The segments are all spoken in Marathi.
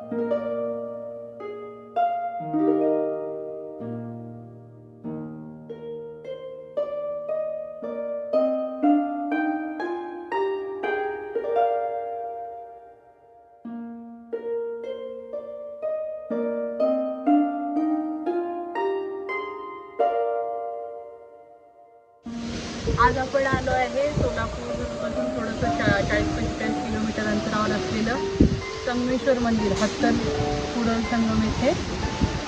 आज आपण आलो आहे सोलापूरमधून थोडंसं 40-45 किलोमीटर अंतरावर असलेलं संगमेश्वर मंदिर, हत्तर कुडल संगम येथे.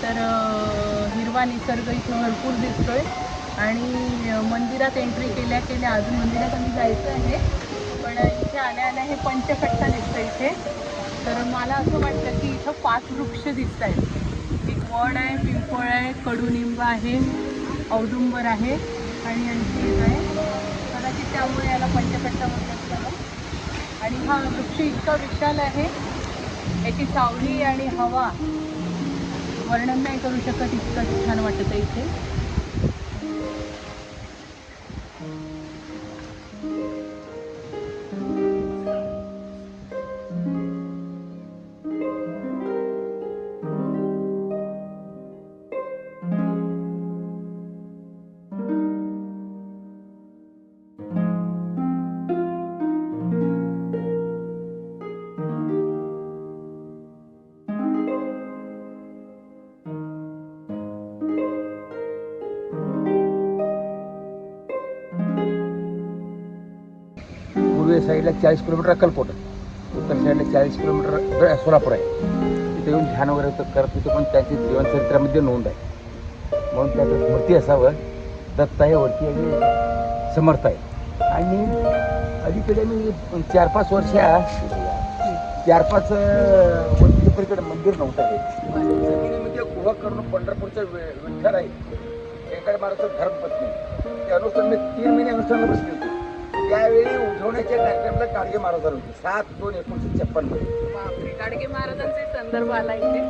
तर हिरवा निसर्ग इथे भरपूर दिसतोय आणि मंदिरात एंट्री केल्या केल्या अजून मंदिरात आम्ही जायचं आहे, पण इथे आल्या हे पंचकट्टा दिसतं इथे. तर मला असं वाटतं की इथं 5 वृक्ष दिसत आहेत. एक वड आहे, पिंपळ आहे, कडुनिंब आहे, औदुंबर आहे आणि आणखी एक आहे. कदाचित त्यामुळे याला पंचकट्टा म्हणतात त्याला. आणि हा वृक्ष इतका विशाल आहे, याची सावली आणि हवा वर्णन नाही करू शकत, इतकं छान वाटतं इथे. पूर्व साईडला 40 किलोमीटर अक्कलकोट, उत्तर साईडला 40 किलोमीटर सोलापूर आहे. तिथे येऊन ध्यान वगैरे करत होते, पण त्यांची जीवनचरित्रामध्ये नोंद आहे म्हणून त्याचं स्मृती असावं. दत्त आहे वरती आणि समर्थ आहे. आणि अलीकडे मी 4-5 वर्ष 4-5 वर्षापर्यंत मंदिर नव्हतं आहे. जमिनीमध्ये गुहा करून पंढरपूरचं विठ्ठल आहे, एकडे महाराजचं धर्मपत्नी. त्या अनुसार मी 3 महिने अनुष्ठानाला बसले होते. त्यावेळी उठवण्याच्या कार्यक्रमाला गाडगे महाराज होते 7/2/1956 मध्ये. गाडगे महाराजांचे संदर्भ आला इथे.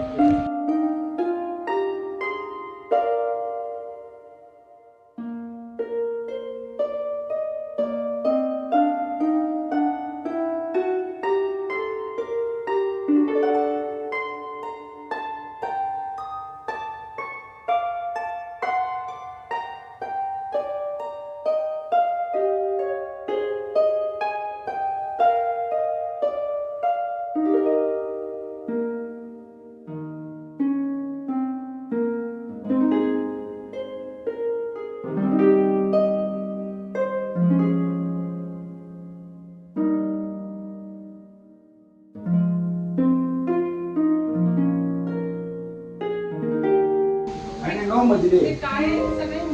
मजले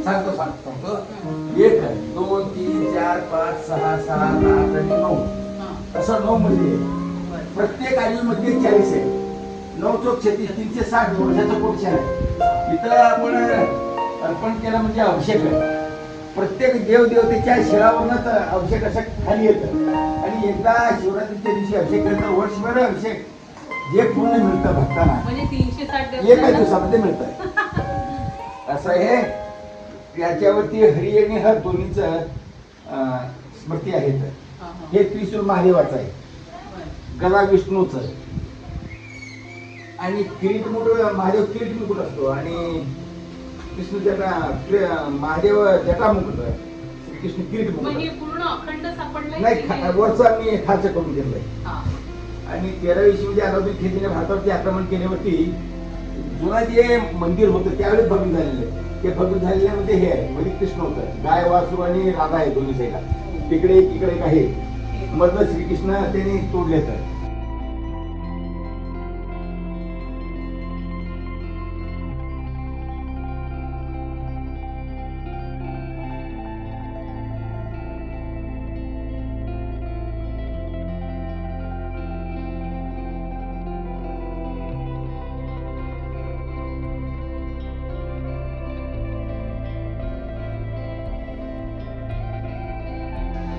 सांगतो 1, 2, 3, 4, 5, 6, 7, 8 आणि 9 असं 9 मजले. प्रत्येक आलीमध्ये 40 आहे. 9 चौक 36, 360 वर्षाचं पोर्शन आहे. इथं आपण अर्पण केलं म्हणजे अभिषेक आहे. प्रत्येक देवदेवतेच्या शिरावरूनच अभिषेक असं खाली येतं आणि एकदा शिवरात्रीच्या दिवशी अभिषेक केलं तर वर्षभर अभिषेक जे पूर्ण मिळतं भक्तांना म्हणजे 360 एका दिवसामध्ये मिळतं. असं हे याच्यावरती हरी आणि हर दोन्हीचं स्मृती आहेत. हे त्रिशूल महादेवाचं आहे, गदा विष्णूचं आणि किरीट मुकुट महादेव किरीट मुकुट असतो आणि कृष्ण जटा महादेव जटा मुकुट, श्रीकृष्ण किरीट मुकुट. नाही, वरचं आम्ही खालचं करून घेतलंय. आणि 1320 मध्ये अलाउद्दीन खिलजीने भारतावरती आक्रमण केल्यावरती जुना जे मंदिर होतं त्यावेळेस भग्न झालेलं. ते भग्न झालेल्यामध्ये हे आहे, मध्ये कृष्ण होतं, गाय वासरू आणि राधा आहे दोन्ही साईडला. तिकडे एक इकडे एक आहे. मधलं श्रीकृष्ण त्यांनी तोडले. तर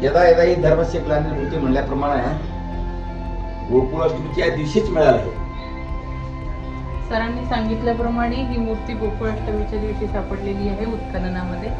यदा यदा ही धर्मस्य ग्लानिर्भूती म्हणल्याप्रमाणे गोकुळाष्टमीच्या दिवशीच मिळालं आहे. सरांनी सांगितल्याप्रमाणे ही मूर्ती गोकुळाष्टमीच्या दिवशी सापडलेली आहे उत्खननामध्ये.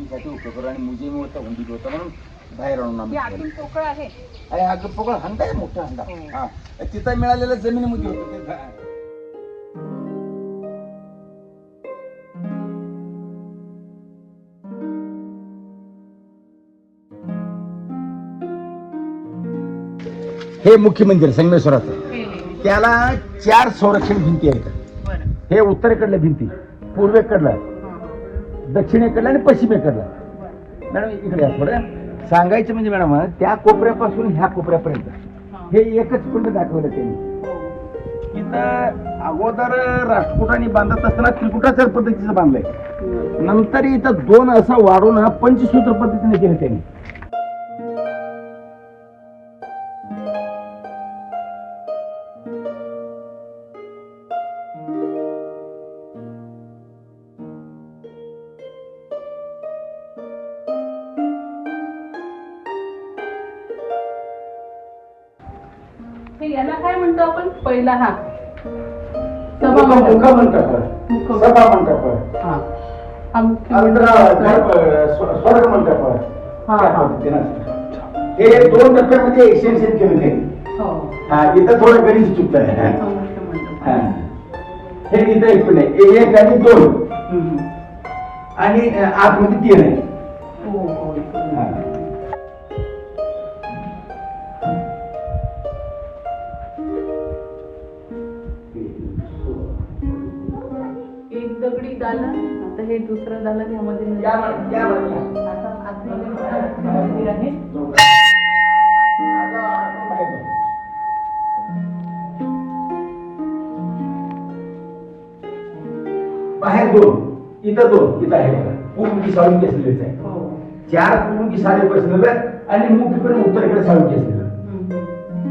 हुंडीसाठी उपयोग करू आणि मुजिम होता हुंडीत होता म्हणून बाहेर आणून आम्ही आतून पोकळ आहे. अरे हा पोकळ हंडा आहे, मोठा हंडा. हा तिथं मिळालेल्या जमिनीमध्ये होतं ते हे मुख्य मंदिर संगमेश्वराचं. त्याला 4 संरक्षण भिंती आहेत. हे उत्तरेकडल्या भिंती, पूर्वेकडला, दक्षिणेकडला आणि पश्चिमेकडला. मॅडम इकडे या थोडं. सांगायचं म्हणजे मॅडम त्या कोपऱ्यापासून ह्या कोपऱ्यापर्यंत हे एकच कुंड दाखवलं त्यांनी. इथं अगोदर राष्ट्रकुटाने बांधत असताना त्रिकुटाच्या पद्धतीचं बांधलंय. नंतर इथं 2 असं वाढून पंचसूत्र पद्धतीने केलं त्यांनी. हे याला काय म्हणतो आपण? पहिला हा मुख मंडप, सभा मंडप, हा मुख्य स्वर्ग मंडप. हे 2 टप्प्यामध्ये एक्सटेन्शन केलं त्यांनी. इथं थोडं गणित चुकतं आहे. हे इथं एक पण आहे, 1 आणि 2 आणि आतमध्ये 3 आहे. एक दगडी दालन, आता हे दुसरं दालन यामध्ये आता आतमध्ये मंदिर आहे. बाहेर 2, इथं 2, इथं आहे बघा. पूर्वी साळून केसलेच आहे. 4 पूर्वी साडे बसलेलं आणि मुखीकडे उत्तरेकडे साळून केसलेलं.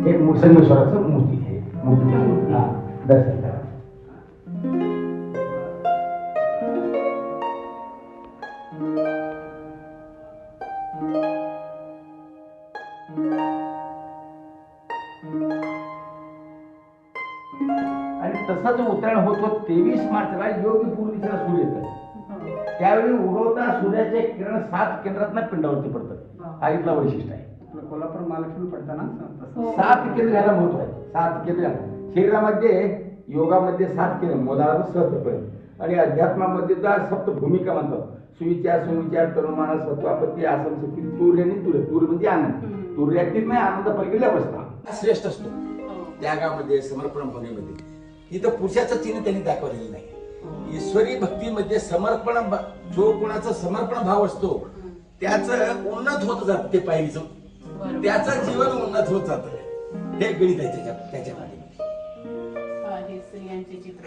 हे संगमेश्वराचं मूर्ती आहे. मूर्ती दर्शन करा. आणि तसाच उत्तरायण होतो 23 मार्चला योग्य पूर्व दिशेला सूर्य येतात. त्यावेळी उगवता सूर्याचे किरण 7 केंद्रातनं पिंडावरती पडतात. हा इथला वैशिष्ट्य आहे. कोल्हापूर महालक्ष्मी पडताना 7 केंद्र याला महत्व आहे. 7 केंद्र शरीरामध्ये योगामध्ये 7 केंद्र मोदाला सहस्त्रपर्यंत आणि अध्यात्मामध्ये सप्तभूमिका म्हणतात. सुविचार, सुविचार, तरुमाना, सत्वापत्ती, आसन, शक्ती, तूर्य आणि तुर्य. तूर्य म्हणजे आनंद. तुर्यातील नाही आनंद पलीकडे अवस्था श्रेष्ठ असतो. त्यागामध्ये, समर्पण भावनेमध्ये. इथं पुरुषाचं चिन्ह त्यांनी दाखवलेलं नाही. ईश्वरी भक्तीमध्ये समर्पण, जो कोणाचा समर्पण भाव असतो त्याचं उन्नत होत जात. ते पायरीचं त्याचं जीवन उन्नत होत जात. हे गणित आहे त्याच्या माध्यमात. स्त्रियांचे चित्र.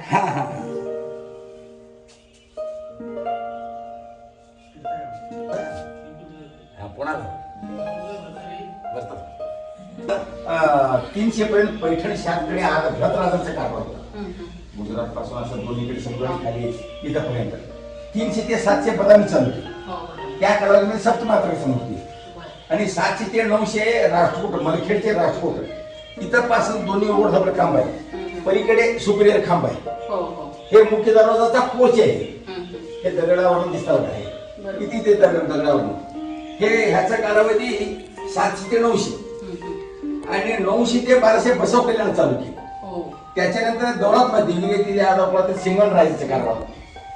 कोणाला 300 पर्यंत पैठण शास्त्री भरतराजांचा कारभार होता. गुजरात पासून असं दोन्हीकडे सगळं खाली इथपर्यंत 300 ते 700 पदांनी चालू केली. त्या कालावधीमध्ये सप्तमात्राची मूर्ती आणि 700 ते 900 राष्ट्रकूट, मलखेडचे राष्ट्रकूट. इथं पासून दोन्ही ओढ आपलं खांब आहे. पलीकडे सुपिरियर खांब आहे. हे मुख्य दरवाजाचा कोच आहे. हे दगडावरून दिसतात आहे. किती ते दगडावरून. हे ह्याचा कालावधी 700 ते 900 आणि 900 ते 1200 बसव कल्याण चालू केलं. त्याच्यानंतर दौलताबाद सिंगल राजाचं कारभार.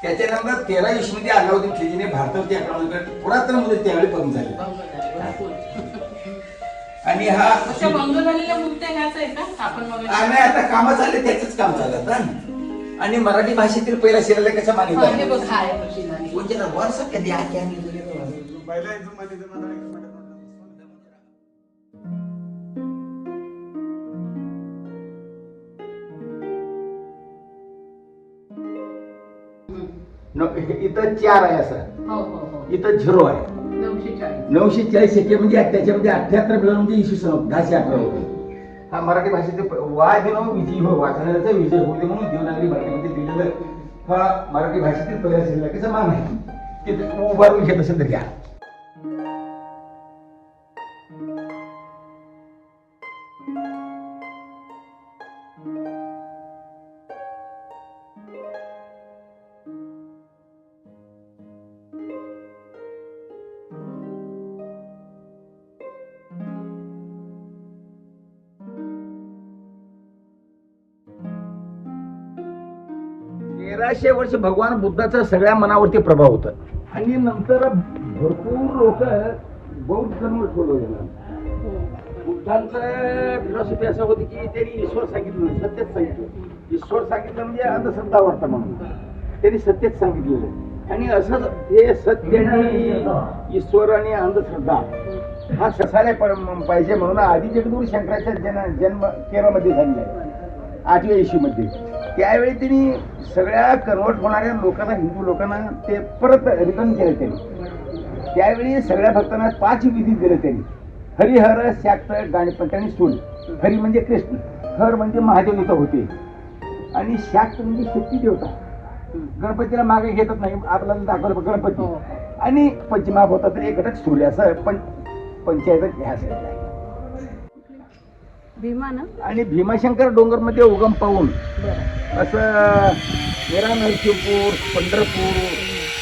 त्याच्यानंतर 1320 मध्ये अलाउद्दीन खिलजीने भारतावरती आक्रमण पुरातन मध्ये त्यावेळी बंद झाले. आणि हा बंद झालेल्या मूर्त्या ह्याच आहेत का? आपण नाही, आता काम चालले, त्याच काम चाललं. आणि मराठी भाषेतील पहिला शिलालेख कसा मानितला वर्ष कधी इथं 4 आहे असं. इथं 0 आहे. 940 एके म्हणजे त्याच्यामध्ये 78 मिळून म्हणजे इसवी सन 1018 होते. हा मराठी भाषेचे वादिनो विजयी हो वाचणाऱ्याचा विजय होऊ दे म्हणून देवनागरी मराठीमध्ये लिहिलेलं हा मराठी भाषेतील पहिल्या शिलालेखाचा मान आहे. ते उभारून घेत असेल तर घ्या. 1300 वर्ष भगवान बुद्धाचा सगळ्या मनावरती प्रभाव होता आणि नंतर भरपूर लोक बौद्ध धर्म ठेवलं गेलं. बुद्धांचं फिलॉसॉफी असं होती की त्यांनी ईश्वर सांगितलं, सत्यच सांगितलं. ईश्वर सांगितलं म्हणजे अंधश्रद्धा वाटतं म्हणून त्यांनी सत्यच सांगितलेलं. आणि असंच हे सत्य आणि ईश्वर आणि अंधश्रद्धा हा ससायला पाहिजे म्हणून आदी जगद्गुरू शंकराचा जन्म केरळमध्ये झालेला आहे 8व्या इशूमध्ये. त्यावेळी त्यांनी सगळ्या कन्वर्ट होणाऱ्या लोकांना, हिंदू लोकांना ते परत रिटर्न केलं त्यांनी. त्यावेळी सगळ्या भक्तांना 5 विधी दिले त्यांनी. हरिहर, शाक्त, गाणपत्य आणि सूर्य. हरी म्हणजे कृष्ण, हर म्हणजे महादेव इथं होते आणि शाक्त म्हणजे शक्ती देवता. गणपतीला मागे घेतच नाही, आपल्याला दाखवलं गणपती. आणि पंचमहाभ होता तर एक घटक सूर्य, असं पण पंचायत ह्या आहे. भीमा ना. आणि भीमाशंकर डोंगरमध्ये उगम पाहून असं मेरा नरसिंहपूर, पंढरपूर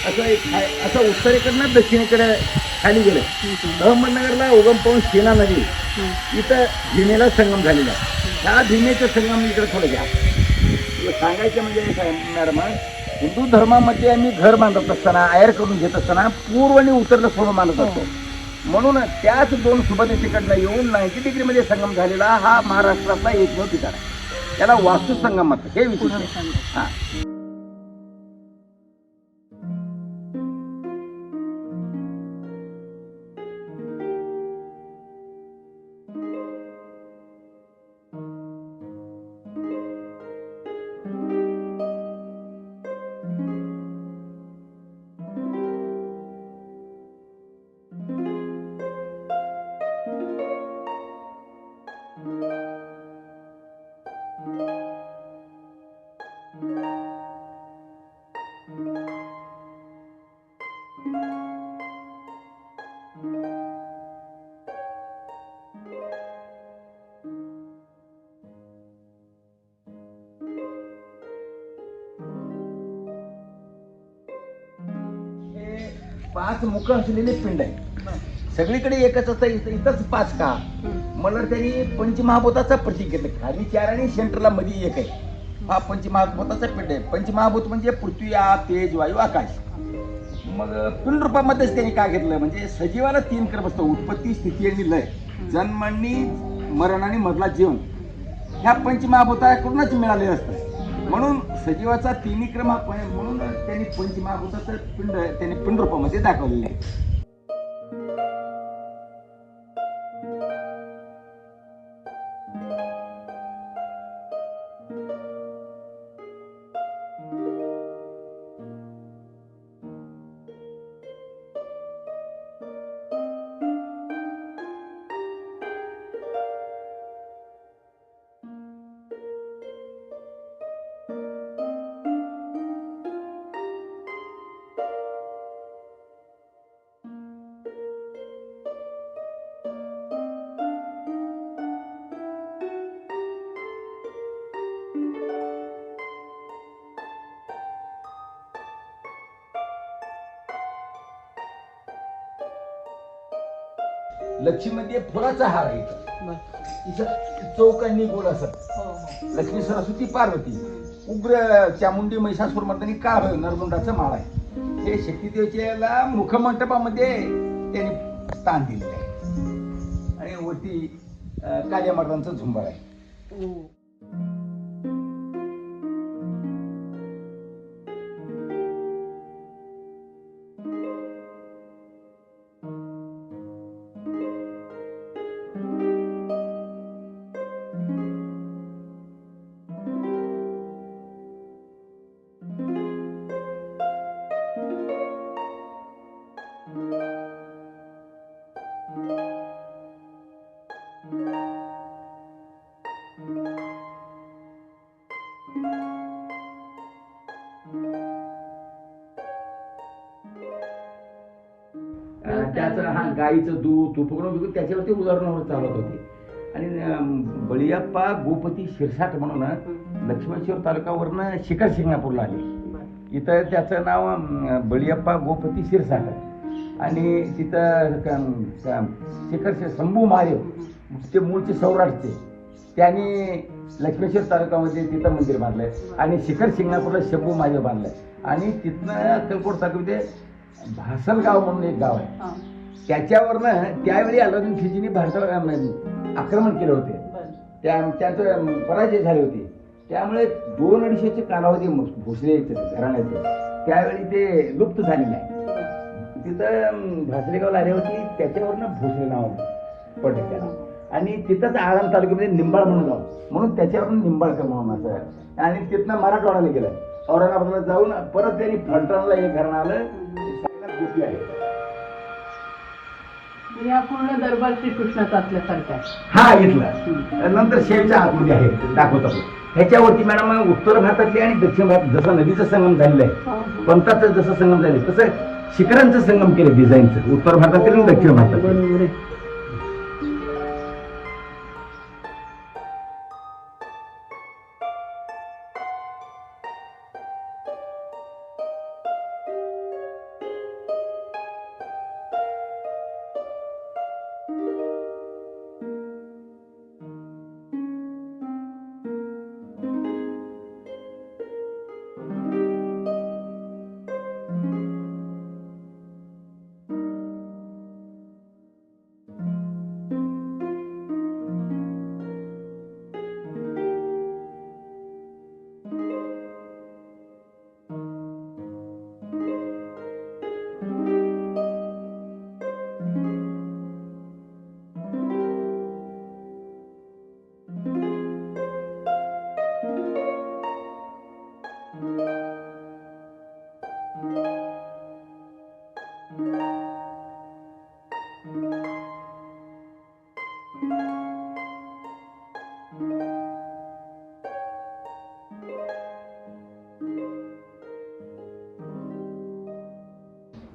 असं उत्तरेकडनं दक्षिणेकडे खाली गेलं. अहमदनगरला उगम पाहून सेना नदी इथं भीमेला संगम झालेला. ह्या भीमेचं संगम इकडे थोडं घ्या. सांगायचं म्हणजे मॅडम, हिंदू धर्मामध्ये आम्ही घर बांधत असताना, आयर करून घेत असताना पूर्व आणि उत्तरला सोडून बांधत असतो. म्हणून त्याच 2 सुबदेशीकडनं येऊन 90 डिग्रीमध्ये संगम झालेला हा महाराष्ट्रातला एकमेव ठिकाण आहे. त्याला वास्तू संगम म्हणतात. हे विशेष हा. पाच मुख असलेले पिंड आहे. सगळीकडे एकच असतं, इथंच 5 का? मला त्यांनी पंचमहाभूताचा प्रतीक घेतलं. खाली 4 आणि सेंटरला मध्ये 1 आहे. हा पंचमहाभूताचा पिंड आहे. पंचमहाभूत म्हणजे पृथ्वी, आग, तेज, वायू, आकाश. मग पिंड रूपामध्येच त्यांनी काय घेतलं म्हणजे सजीवाला 3 क्रम असतो: उत्पत्ती, स्थिती आणि लय. जन्मणी, मरण आणि मधला जीवन. ह्या पंचमहाभूताकडूनच मिळालेलं असतं. म्हणून सजीवाचा 3 क्रम हा म्हणून त्यांनी पंचमहाभूताचं पिंड त्यांनी पिंड रूपामध्ये दाखवलेलं आहे. लक्ष्मीमध्ये फुलाचा हार आहे. इथं चौकांनी गोल असत. लक्ष्मी, सरस्वती, पार्वती. उग्र चामुंडी, महिषासूर मर्दिनी, काळ नरमुंडाचं माळ आहे. हे शक्तीदेवीच्या मुखमंडपामध्ये त्यांनी स्थान दिलेलं आहे. आणि वरती काल्या मर्दांचं झुंबर आहे. त्याचं हा गाईचं दूध तुपकरून विकून त्याच्यावरती उदाहरणावर चालत होते. आणि बळीयप्पा गोपती शिरसाट म्हणून लक्ष्मेश्वर तालुक्यावरनं शिखर शिंगणापूरला आले. इथं त्याचं नाव बळीयप्पा गोपती शिरसाट. आणि तिथं शिखर शंभू महादेव ते मूळचे सौराष्ट्रचे, त्यांनी लक्ष्मेश्वर तालुक्यामध्ये तिथं मंदिर बांधलंय आणि शिखर शिंगणापूरला शंभू महादेव बांधलंय आणि तिथनं अक्कलकोट तालुक्यामध्ये भासलगाव म्हणून एक गाव आहे. त्याच्यावरनं त्यावेळी अलाउद्दीन खिलजीने भारताला आक्रमण केले होते. त्यांचं पराजय झाले होते. त्यामुळे 2-250 कालावधी भोसले घराण्याचं त्यावेळी ते लुप्त झालेलं आहे. तिथं भासलेगावला आली होती, त्याच्यावरनं भोसले नाव पडलं त्याला. आणि तिथंच आळंद तालुक्यामध्ये निंबाळ म्हणून गाव म्हणून त्याच्यावरून निंबाळकर म्हणून असं. आणि तिथनं मराठवाड्याला गेलं, औरंगाबादला जाऊन परत त्यांनी फलटणला एक घराणं आलं. गोपी आहे या पूर्ण दरबार श्रीकृष्णाचा असल्यासारखा आहे. हा इथला. नंतर शेवच्या आतमध्ये आहे दाखवतो. ह्याच्यावरती मॅडम उत्तर भारतातली आणि दक्षिण भारत जसं नदीचं संगम झालेलं आहे, पंथाचं जसं संगम झालं तसं शिखरांचं संगम केलं डिझाईनचं, उत्तर भारतातील आणि दक्षिण भारतातील. बरोबर आहे.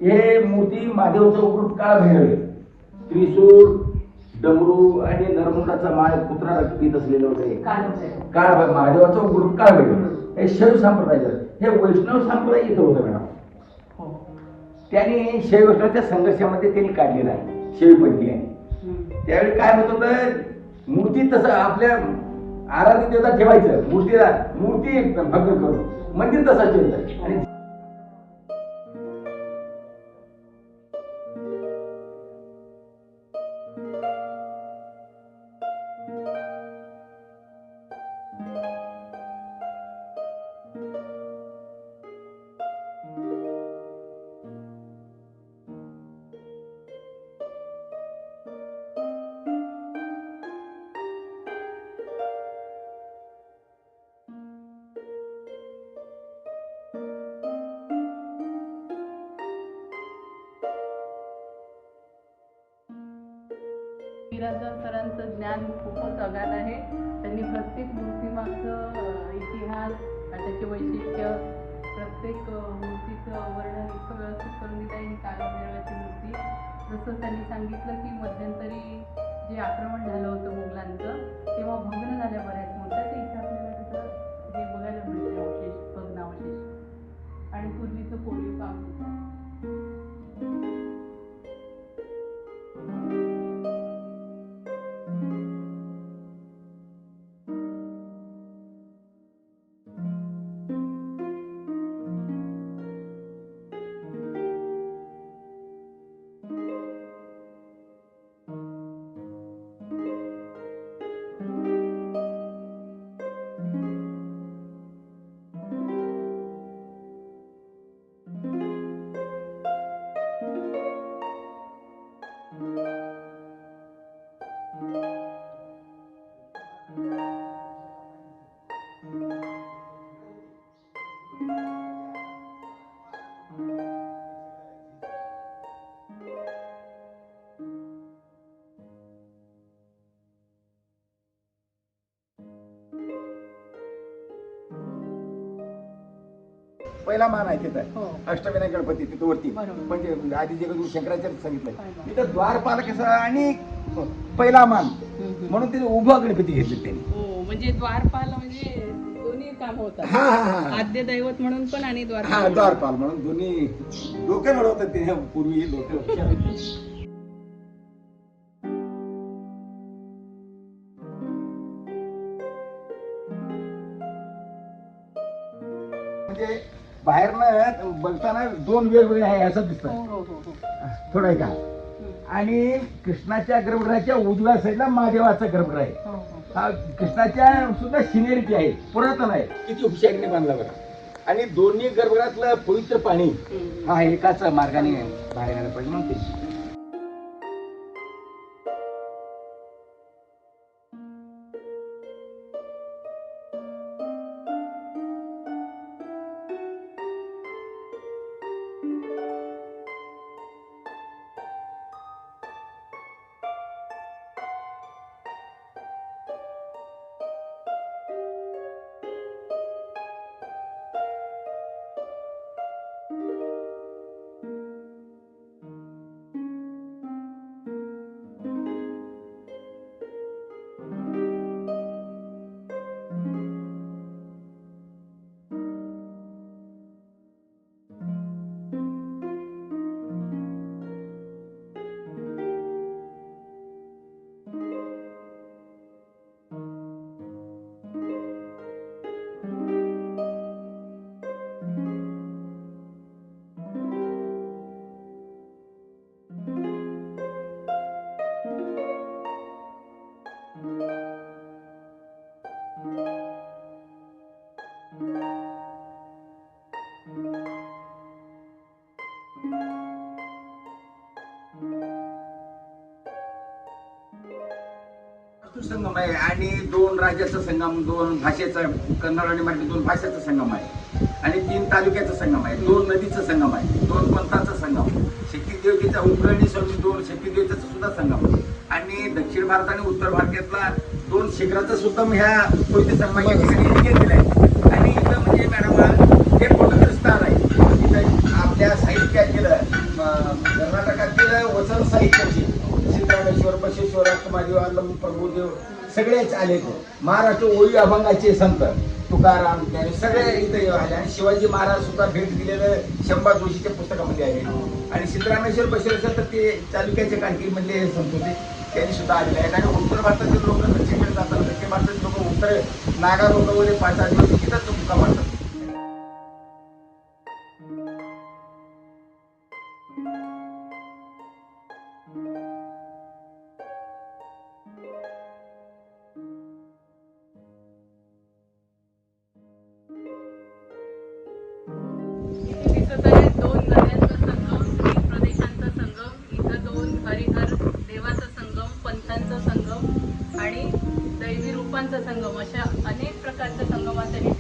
हे मोठी महादेवचं उग्र काळ भैरव, त्रिशूळ, डमरू आणि नरमुंडाचा माळ कुत्रा पीत असलेलं होते. काळ महादेवाचं उग्र काळ भैरव हे शैव संप्रदायाचं. हे वैष्णव संप्रदाय इथं होतं मॅडम. त्यांनी शैव वैष्णवच्या संघर्षामध्ये त्यांनी काढलेला आहे शैवपंथी आहे. त्यावेळी काय होत होतं, मूर्ती तसं आपल्या आराध्य देवता ठेवायचं, मूर्ती भग्न करून मंदिर तसं ठेवायचं. आणि बिराजदार सरांचं ज्ञान खूपच अगाध आहे. त्यांनी प्रत्येक मूर्तीमागचं इतिहास, त्याचे वैशिष्ट्य, प्रत्येक मूर्तीचं वर्णन इतकं व्यवस्थित करून दिलं आहे. ही काळभैरवाची मूर्ती, जसं त्यांनी सांगितलं की मध्यंतरी जे आक्रमण झालं होतं मुघलांचं, तेव्हा भग्न झाल्या बऱ्याच मूर्त्या. ते इथे आपल्याला तिथं हे बघायला मिळते अवशेष, भग्नावशेष. आणि पूर्वीचं कोरीव काम होतं. पहिला मान आहे तिथं. हो. अष्टविनायक गणपती तिथं वरती. बरोबर. म्हणजे आधी जगद्गुरु शंकराचार्य सांगितलंय तिथं द्वारपाल कसं आणि पहिला मान म्हणून तिथे उभा गणपती घेतले त्यांनी. हो, म्हणजे द्वारपाल म्हणजे दोन्ही काम होतात. हा हा हा आद्य दैवत म्हणून पण आणि हा द्वारपाल. द्वारपाल म्हणून दोन्ही डोक्यावर होतात ते पूर्वी लोक. म्हणजे बाहेरनं बघताना दोन वेगवेगळे आहे असं हो दिसतं. हो हो हो थोडं आहे का. आणि कृष्णाच्या गर्भगृहाच्या उजव्या साईडला महादेवाचं गर्भगृह आहे. हो हो हा कृष्णाच्या सुद्धा सिनियरिटी आहे, पुरातन आहे. किती हुशारीने बांधला बरं. आणि दोन्ही गर्भगृहातलं पवित्र पाणी हा एकाच मार्गाने बाहेर आलं पाहिजे म्हणून ते. संगम आहे आणि दोन राज्याचा संगम, दोन भाषेचा, कन्नड आणि मराठी दोन भाषेचा संगम आहे. आणि 3 तालुक्याचा संगम आहे, 2 नदीचा संगम आहे, 2 पंथाचा संगम, शक्ती देवतेचा उकरणी स्वामी 2 शक्ती देवतेचा सुद्धा संगम आणि दक्षिण भारत आणि उत्तर भारतातला 2 शिखराचा सुद्धा ह्या पवित्र संगमाच्या ठिकाणी घेतलेला आहे. आणि इथं म्हणजे मॅडम हे पवित्र स्थान आहे. इथं आपल्या साहित्यातील कर्नाटकातील वचन साहित्याची सिद्धरामेश्वर, बसवेश्वर, महादेव, प्रभुदेव सगळेच आले. महाराष्ट्र ओळी अभंगाचे संत तुकाराम ज्ञानी सगळे इथे आले. आणि शिवाजी महाराज सुद्धा भेट दिलेलं शंभा जोशीच्या पुस्तकामध्ये आहे. आणि सिद्धरामेश्वर, बसवेश्वर तर ते तालुक्याच्या कानकीमधले संत होते, त्यांनी सुद्धा आलेले आहेत. आणि उत्तर भारतातील लोक दक्षिणकडे जातात, दक्षिण भारतातील लोक उत्तर नागा लोक वगैरे 5-8 दिवस तिथंच मुक्काम मारतात. इथे दिसत आहे 2 नद्यांचा संगम, 3 प्रदेशांचा संगम, इथं 2 हरिहर देवाचा संगम, पंथांचा संगम आणि दैवी रूपांचा संगम, अशा अनेक प्रकारच्या संगमाचं हे